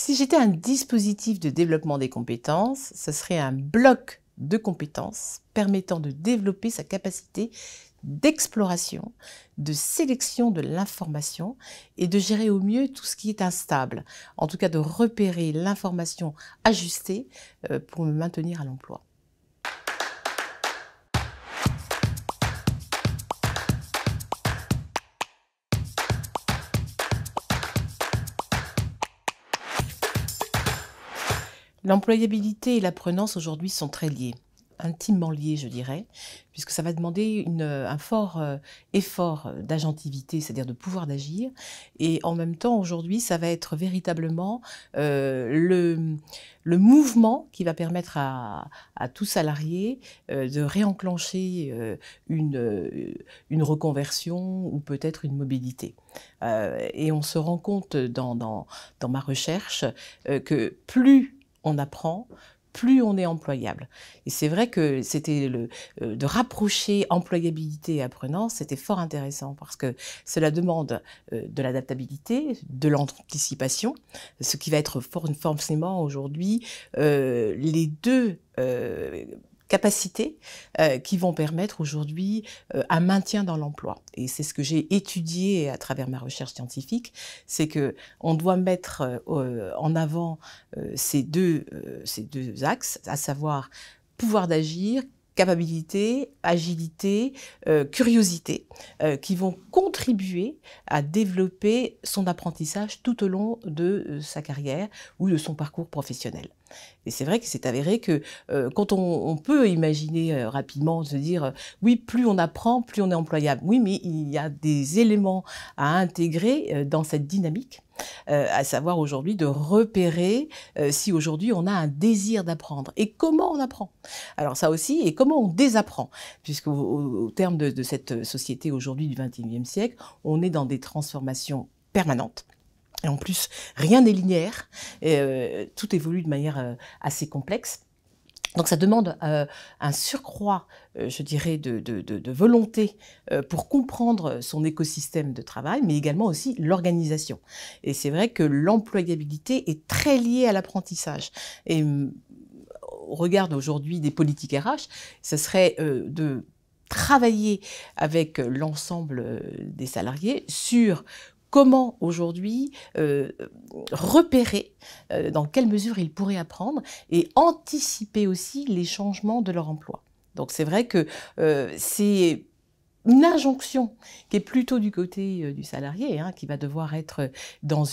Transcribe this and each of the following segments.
Si j'étais un dispositif de développement des compétences, ce serait un bloc de compétences permettant de développer sa capacité d'exploration, de sélection de l'information et de gérer au mieux tout ce qui est instable. En tout cas, de repérer l'information ajustée pour me maintenir à l'emploi. L'employabilité et l'apprenance aujourd'hui sont très liées, intimement liées je dirais, puisque ça va demander un fort effort d'agentivité, c'est-à-dire de pouvoir d'agir, et en même temps aujourd'hui ça va être véritablement le mouvement qui va permettre à tout salarié de réenclencher une reconversion ou peut-être une mobilité. Et on se rend compte dans ma recherche que plus on apprend, plus on est employable. Et c'est vrai que c'était de rapprocher employabilité et apprenance, c'était fort intéressant parce que cela demande de l'adaptabilité, de l'anticipation, ce qui va être forcément aujourd'hui les deux capacités qui vont permettre aujourd'hui un maintien dans l'emploi. Et c'est ce que j'ai étudié à travers ma recherche scientifique, c'est que on doit mettre en avant ces deux axes, à savoir pouvoir d'agir, capacité, agilité, curiosité, qui vont contribuer à développer son apprentissage tout au long de sa carrière ou de son parcours professionnel. Et c'est vrai que c'est avéré que quand on peut imaginer rapidement se dire oui, plus on apprend, plus on est employable. Oui, mais il y a des éléments à intégrer dans cette dynamique. À savoir aujourd'hui de repérer si aujourd'hui on a un désir d'apprendre et comment on apprend. Alors ça aussi, et comment on désapprend, puisqu'au terme de cette société aujourd'hui du XXIe siècle, on est dans des transformations permanentes. Et en plus, rien n'est linéaire, tout évolue de manière assez complexe. Donc ça demande un surcroît, je dirais, de volonté pour comprendre son écosystème de travail, mais également aussi l'organisation. Et c'est vrai que l'employabilité est très liée à l'apprentissage. Et au regard d'aujourd'hui des politiques RH, ce serait de travailler avec l'ensemble des salariés sur comment aujourd'hui repérer dans quelle mesure ils pourraient apprendre et anticiper aussi les changements de leur emploi. Donc c'est vrai que c'est une injonction qui est plutôt du côté du salarié, qui va devoir être dans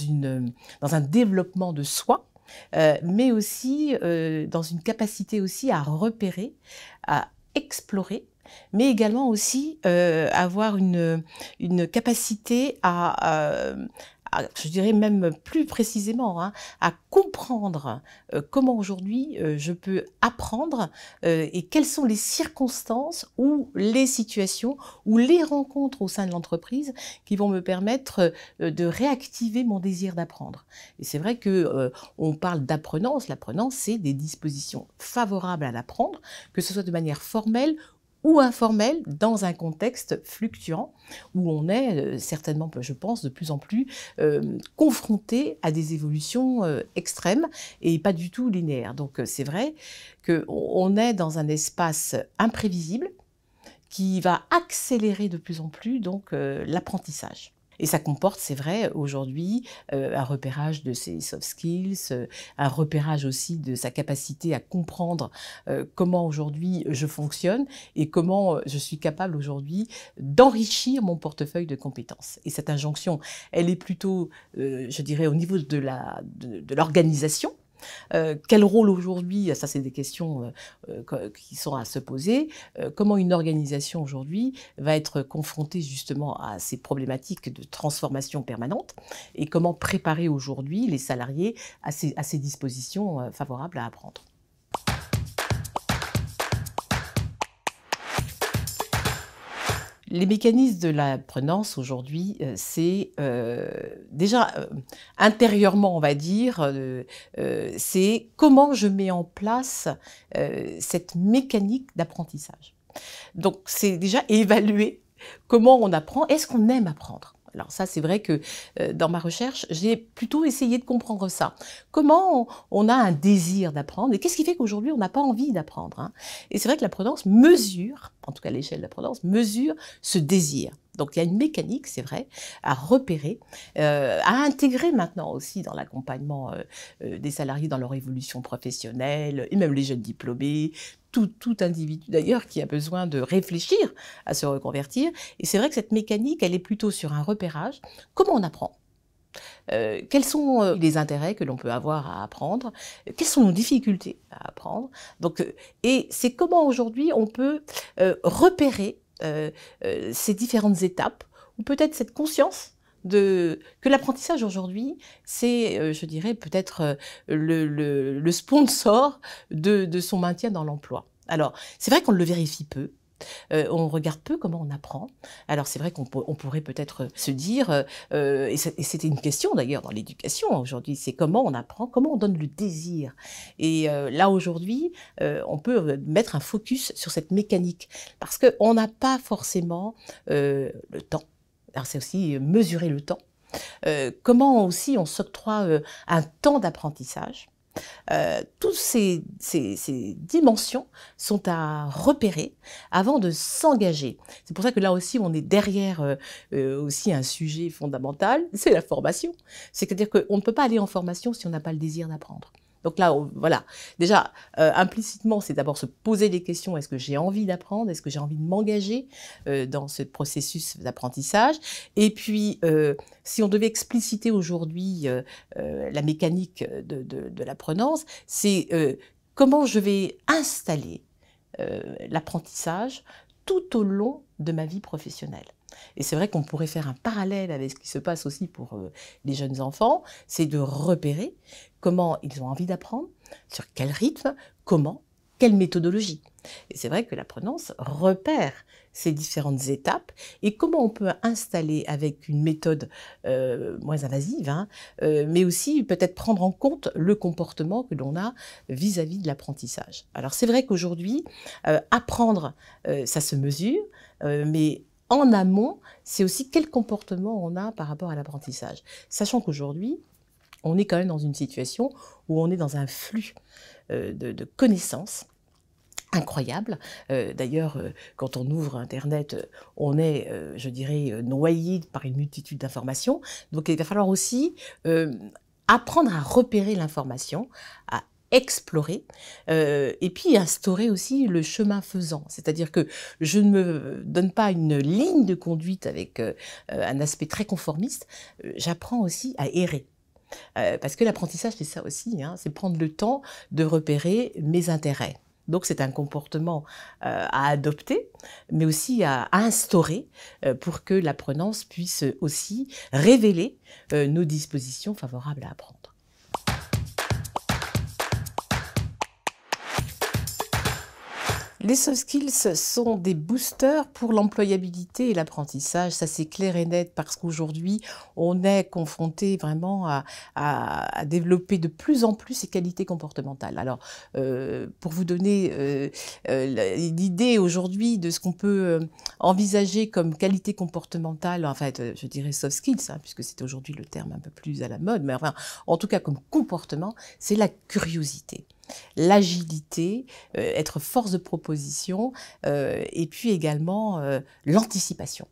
un développement de soi, mais aussi dans une capacité aussi à repérer, à explorer, mais également aussi avoir une capacité je dirais même plus précisément, à comprendre comment aujourd'hui je peux apprendre et quelles sont les circonstances ou les situations ou les rencontres au sein de l'entreprise qui vont me permettre de réactiver mon désir d'apprendre. Et c'est vrai que on parle d'apprenance. L'apprenance, c'est des dispositions favorables à l'apprendre, que ce soit de manière formelle ou informel, dans un contexte fluctuant, où on est certainement, je pense, de plus en plus confronté à des évolutions extrêmes et pas du tout linéaires. Donc c'est vrai qu'on est dans un espace imprévisible qui va accélérer de plus en plus donc l'apprentissage. Et ça comporte, c'est vrai, aujourd'hui, un repérage de ses soft skills, un repérage aussi de sa capacité à comprendre comment aujourd'hui je fonctionne et comment je suis capable aujourd'hui d'enrichir mon portefeuille de compétences. Et cette injonction, elle est plutôt, je dirais, au niveau de l'organisation. Quel rôle aujourd'hui, ça c'est des questions qui sont à se poser, comment une organisation aujourd'hui va être confrontée justement à ces problématiques de transformation permanente et comment préparer aujourd'hui les salariés à ces dispositions favorables à apprendre. Les mécanismes de l'apprenance aujourd'hui, c'est déjà intérieurement, on va dire, c'est comment je mets en place cette mécanique d'apprentissage. Donc c'est déjà évaluer comment on apprend, est-ce qu'on aime apprendre ? Alors ça, c'est vrai que dans ma recherche, j'ai plutôt essayé de comprendre ça. Comment on a un désir d'apprendre et qu'est-ce qui fait qu'aujourd'hui, on n'a pas envie d'apprendre, hein. Et c'est vrai que la prudence mesure, en tout cas l'échelle de la prudence, mesure ce désir. Donc il y a une mécanique, c'est vrai, à repérer, à intégrer maintenant aussi dans l'accompagnement des salariés dans leur évolution professionnelle, et même les jeunes diplômés, tout individu d'ailleurs qui a besoin de réfléchir à se reconvertir. Et c'est vrai que cette mécanique, elle est plutôt sur un repérage. Comment on apprend? Quels sont les intérêts que l'on peut avoir à apprendre? Quelles sont nos difficultés à apprendre? Donc, et c'est comment aujourd'hui on peut repérer ces différentes étapes, ou peut-être cette conscience que l'apprentissage aujourd'hui, c'est, je dirais, peut-être le sponsor de son maintien dans l'emploi. Alors, c'est vrai qu'on le vérifie peu. On regarde peu comment on apprend. Alors c'est vrai qu'on pourrait peut-être se dire, et c'était une question d'ailleurs dans l'éducation aujourd'hui, c'est comment on apprend, comment on donne le désir. Et là aujourd'hui, on peut mettre un focus sur cette mécanique, parce qu'on n'a pas forcément le temps. Alors c'est aussi mesurer le temps. Comment aussi on s'octroie un temps d'apprentissage. Toutes ces dimensions sont à repérer avant de s'engager. C'est pour ça que là aussi, on est derrière aussi un sujet fondamental, c'est la formation. C'est-à-dire qu'on ne peut pas aller en formation si on n'a pas le désir d'apprendre. Donc là, voilà. Déjà, implicitement, c'est d'abord se poser les questions. Est-ce que j'ai envie d'apprendre? Est-ce que j'ai envie de m'engager dans ce processus d'apprentissage? Et puis, si on devait expliciter aujourd'hui la mécanique de l'apprenance, c'est comment je vais installer l'apprentissage tout au long de ma vie professionnelle. Et c'est vrai qu'on pourrait faire un parallèle avec ce qui se passe aussi pour les jeunes enfants, c'est de repérer comment ils ont envie d'apprendre, sur quel rythme, comment, quelle méthodologie. Et c'est vrai que l'apprenance repère ces différentes étapes et comment on peut installer avec une méthode moins invasive, hein, mais aussi peut-être prendre en compte le comportement que l'on a vis-à-vis de l'apprentissage. Alors c'est vrai qu'aujourd'hui, apprendre, ça se mesure, mais en amont, c'est aussi quel comportement on a par rapport à l'apprentissage. Sachant qu'aujourd'hui, on est quand même dans une situation où on est dans un flux de connaissances incroyable. D'ailleurs, quand on ouvre Internet, on est, je dirais, noyé par une multitude d'informations. Donc il va falloir aussi apprendre à repérer l'information, à explorer, et puis instaurer aussi le chemin faisant. C'est-à-dire que je ne me donne pas une ligne de conduite avec un aspect très conformiste, j'apprends aussi à errer. Parce que l'apprentissage, c'est ça aussi, hein, c'est prendre le temps de repérer mes intérêts. Donc c'est un comportement à adopter, mais aussi à instaurer pour que l'apprenance puisse aussi révéler nos dispositions favorables à apprendre. Les soft skills sont des boosters pour l'employabilité et l'apprentissage, ça c'est clair et net, parce qu'aujourd'hui on est confronté vraiment à développer de plus en plus ces qualités comportementales. Alors pour vous donner l'idée aujourd'hui de ce qu'on peut envisager comme qualité comportementale, en fait je dirais soft skills, hein, puisque c'est aujourd'hui le terme un peu plus à la mode, mais enfin en tout cas comme comportement, c'est la curiosité, l'agilité, être force de proposition, et puis également l'anticipation.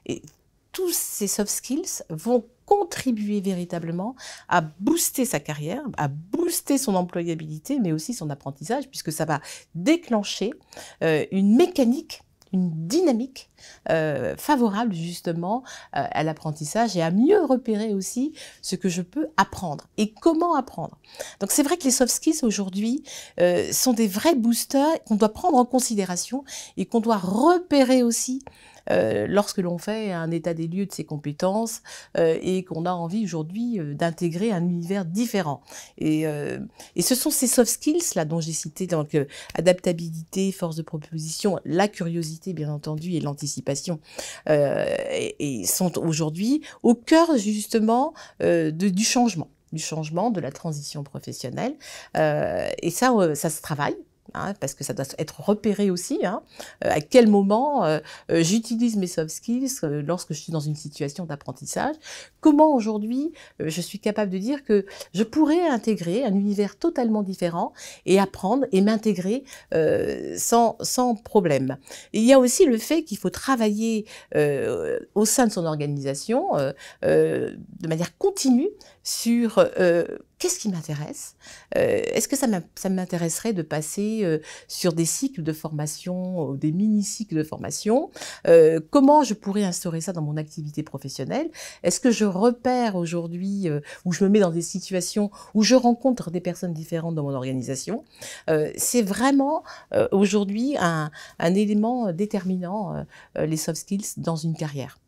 Et tous ces soft skills vont contribuer véritablement à booster sa carrière, à booster son employabilité, mais aussi son apprentissage, puisque ça va déclencher une mécanique, une dynamique favorable justement à l'apprentissage et à mieux repérer aussi ce que je peux apprendre et comment apprendre. Donc c'est vrai que les soft skills aujourd'hui sont des vrais boosters qu'on doit prendre en considération et qu'on doit repérer aussi lorsque l'on fait un état des lieux de ses compétences et qu'on a envie aujourd'hui d'intégrer un univers différent. Et ce sont ces soft skills là dont j'ai cité, donc adaptabilité, force de proposition, la curiosité bien entendu et l'anticipation, et sont aujourd'hui au cœur justement du changement, de la transition professionnelle. Et ça se travaille. hein, parce que ça doit être repéré aussi, hein, à quel moment j'utilise mes soft skills lorsque je suis dans une situation d'apprentissage. Comment aujourd'hui je suis capable de dire que je pourrais intégrer un univers totalement différent et apprendre et m'intégrer sans problème. Et il y a aussi le fait qu'il faut travailler au sein de son organisation de manière continue sur qu'est-ce qui m'intéresse. Est-ce que ça m'intéresserait de passer sur des cycles de formation, des mini-cycles de formation? Comment je pourrais instaurer ça dans mon activité professionnelle? Est-ce que je repère aujourd'hui, où je me mets dans des situations où je rencontre des personnes différentes dans mon organisation? C'est vraiment aujourd'hui un élément déterminant, les soft skills dans une carrière.